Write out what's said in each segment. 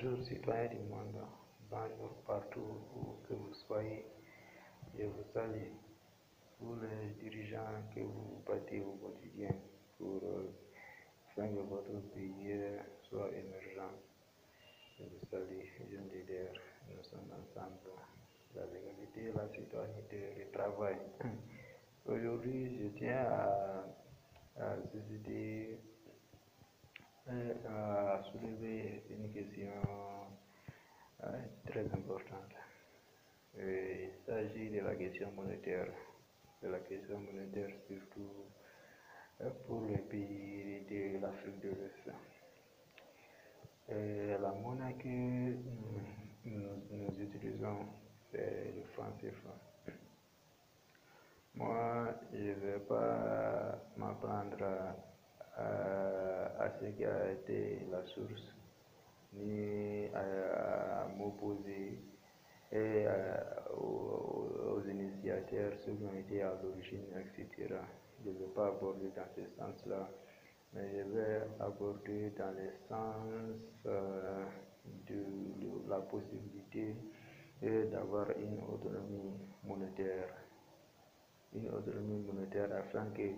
Bonjour citoyens du monde, bonjour partout où que vous soyez, je vous salue. Pour les dirigeants que vous battez au quotidien pour faire que votre pays soit émergent, je vous salue, jeunes leaders, nous sommes ensemble, la légalité, la citoyenneté, le travail. Aujourd'hui, je tiens à susciter à soulever une question très importante. Il s'agit de la question monétaire, surtout pour les pays de l'Afrique de l'Ouest. La monnaie que nous utilisons, c'est le franc CFA. Moi, je ne vais pas m'apprendre à ce qui a été la source, ni à m'opposer aux initiateurs, ceux qui ont été à l'origine, etc. Je ne vais pas aborder dans ce sens-là, mais je vais aborder dans le sens de la possibilité d'avoir une autonomie monétaire afin que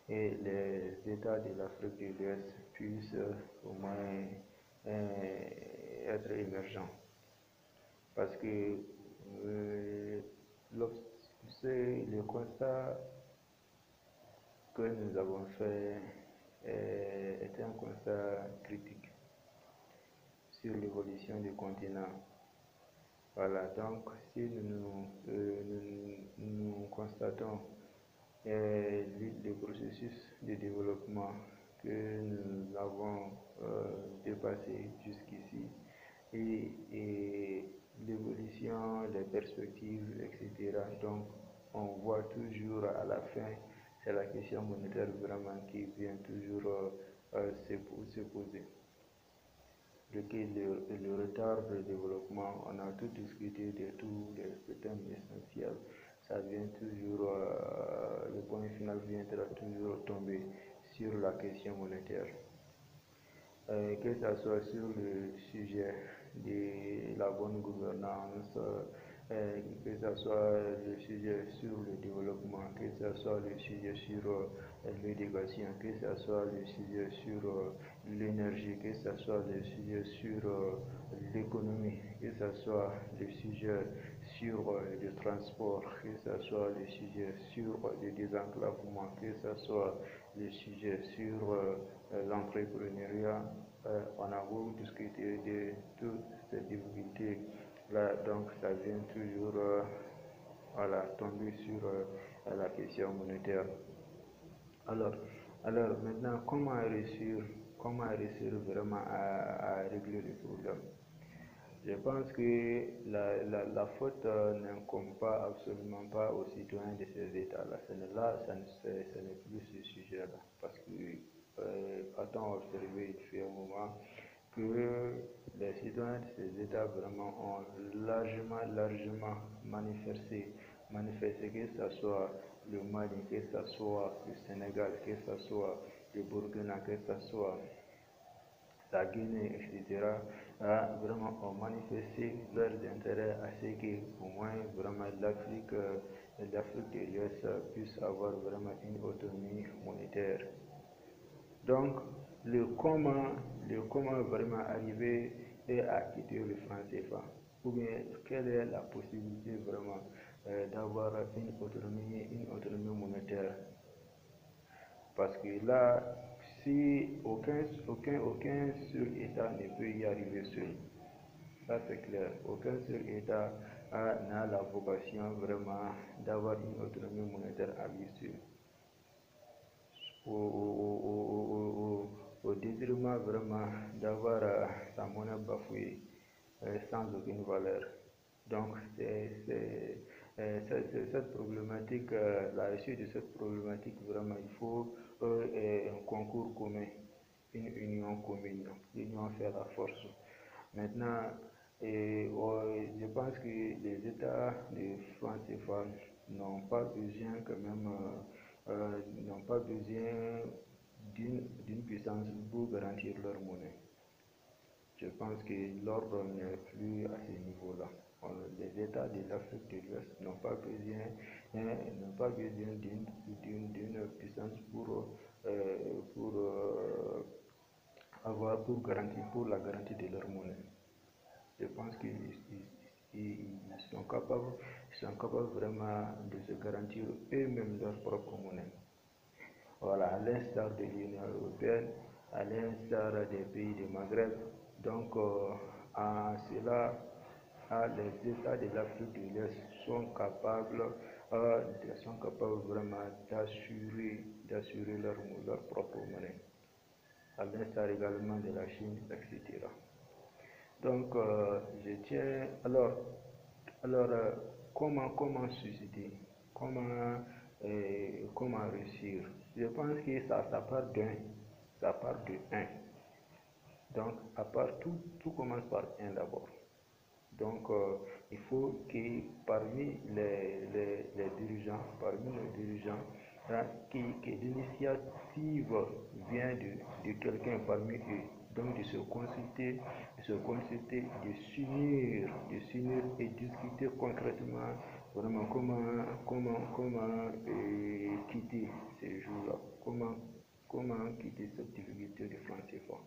les États de l'Afrique de l'Ouest puissent au moins être émergents. Parce que le constat que nous avons fait est un constat critique sur l'évolution du continent. Voilà, donc si nous constatons le processus de développement que nous avons dépassé jusqu'ici et l'évolution, les perspectives, etc. Donc on voit toujours à la fin, c'est la question monétaire vraiment qui vient toujours se poser. Le retard de développement, on a tout discuté de tous les thèmes essentiels. Ça vient toujours, le point final viendra toujours tomber sur la question monétaire. Que ce soit sur le sujet de la bonne gouvernance, que ce soit le sujet sur le développement, que ce soit le sujet sur l'éducation, que ce soit le sujet sur l'énergie, que ce soit le sujet sur l'économie, que ce soit le sujet sur le transport, que ce soit le sujet sur le désenclavement, que ce soit le sujet sur l'entrepreneuriat. On a beaucoup discuté de toutes ces difficultés là, donc ça vient toujours tomber sur la question monétaire. Alors maintenant, comment réussir vraiment à régler le problème? Je pense que la faute n'incombe pas absolument pas aux citoyens de ces États-là. Ce n'est plus ce sujet-là. Parce que, a-t-on observé depuis un moment que les citoyens de ces États vraiment ont largement manifesté, que ce soit le Mali, que ce soit le Sénégal, que ce soit le Burkina, que ce soit la Guinée, etc., vraiment ont manifesté leurs intérêts à ce que au moins vraiment l'Afrique de l'Ouest puisse avoir vraiment une autonomie monétaire. Donc le comment vraiment arriver à quitter le franc CFA, ou bien quelle est la possibilité vraiment d'avoir une autonomie monétaire. Parce que là, si aucun seul État ne peut y arriver seul, ça c'est clair, aucun seul État n'a la vocation vraiment d'avoir une autonomie monétaire à lui seul. Au détriment vraiment d'avoir sa monnaie bafouée sans aucune valeur. Donc cette problématique, la réussite de cette problématique, vraiment il faut un concours commun, une union commune. L'union fait la force. Maintenant, je pense que les États de France et CFA n'ont pas besoin quand même, n'ont pas besoin d'une puissance pour garantir leur monnaie. Je pense que l'ordre n'est plus à ce niveau-là. Les États de l'Afrique de l'Ouest n'ont pas besoin d'une puissance pour la garantie de leur monnaie. Je pense qu'ils sont capables vraiment de se garantir eux-mêmes leur propre monnaie. Voilà, à l'instar de l'Union européenne, à l'instar des pays du Maghreb. Donc, à cela, les États de l'Afrique de l'Est sont capables vraiment d'assurer leur propre monnaie, à l'instar également de la Chine, etc. Donc, je tiens alors comment susciter, comment réussir. Je pense que ça part de 1. Donc, à part tout commence par 1 d'abord. Donc, il faut que parmi les dirigeants, que l'initiative vient de quelqu'un parmi eux. Donc, de se consulter, de s'unir et discuter concrètement vraiment comment quitter ces jours-là, comment quitter cette difficulté de franc CFA.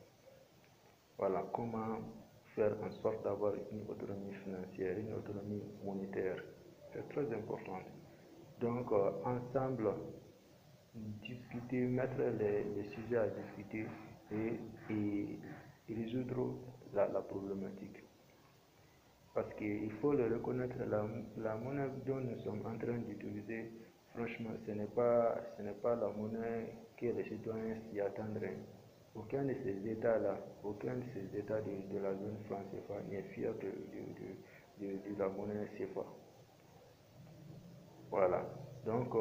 Voilà, comment faire en sorte d'avoir une autonomie financière, une autonomie monétaire. C'est très important. Donc, ensemble, discuter, mettre les sujets à discuter et résoudre la problématique. Parce qu'il faut le reconnaître, la monnaie dont nous sommes en train d'utiliser, franchement, ce n'est pas la monnaie que les citoyens s'y attendraient. Aucun de ces États-là, de la zone franc CFA n'est fier de la monnaie CFA. Voilà. Donc,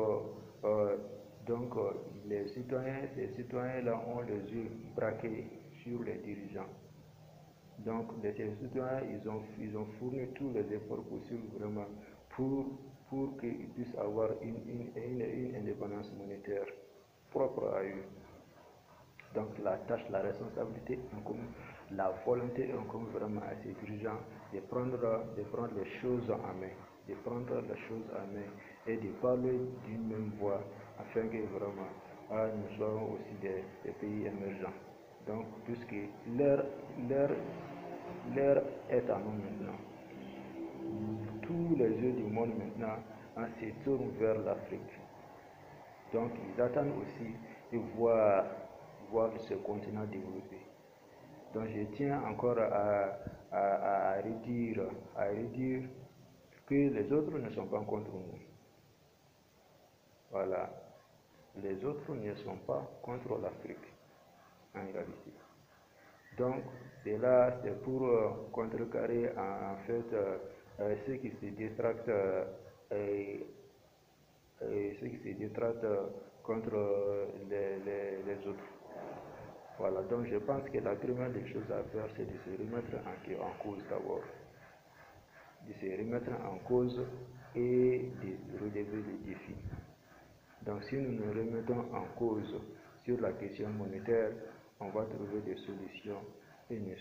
ces citoyens-là ont les yeux braqués sur les dirigeants. Donc, ces citoyens, ils ont fourni tous les efforts possibles vraiment pour qu'ils puissent avoir une indépendance monétaire propre à eux. Donc, la tâche, la responsabilité incombe, la volonté incombe vraiment à ces dirigeants de prendre les choses en main, et de parler d'une même voix afin que vraiment nous soyons aussi des pays émergents. Donc, puisque l'heure est à nous maintenant. Tous les yeux du monde maintenant se tournent vers l'Afrique. Donc, ils attendent aussi de voir ce continent développé. Donc, je tiens encore à redire que les autres ne sont pas contre nous. Voilà. Les autres ne sont pas contre l'Afrique, en réalité. Donc, c'est pour contrecarrer en fait ceux qui se détractent contre les autres. Voilà, donc je pense que la première des choses à faire, c'est de se remettre en cause d'abord. De se remettre en cause et de relever les défis. Donc si nous nous remettons en cause sur la question monétaire, on va trouver des solutions et nous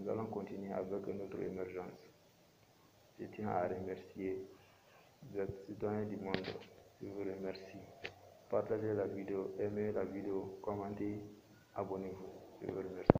allons continuer avec notre émergence. Je tiens à remercier les citoyens du monde. Je vous remercie. Partagez la vidéo, aimez la vidéo, commentez, abonnez-vous. Je vous remercie.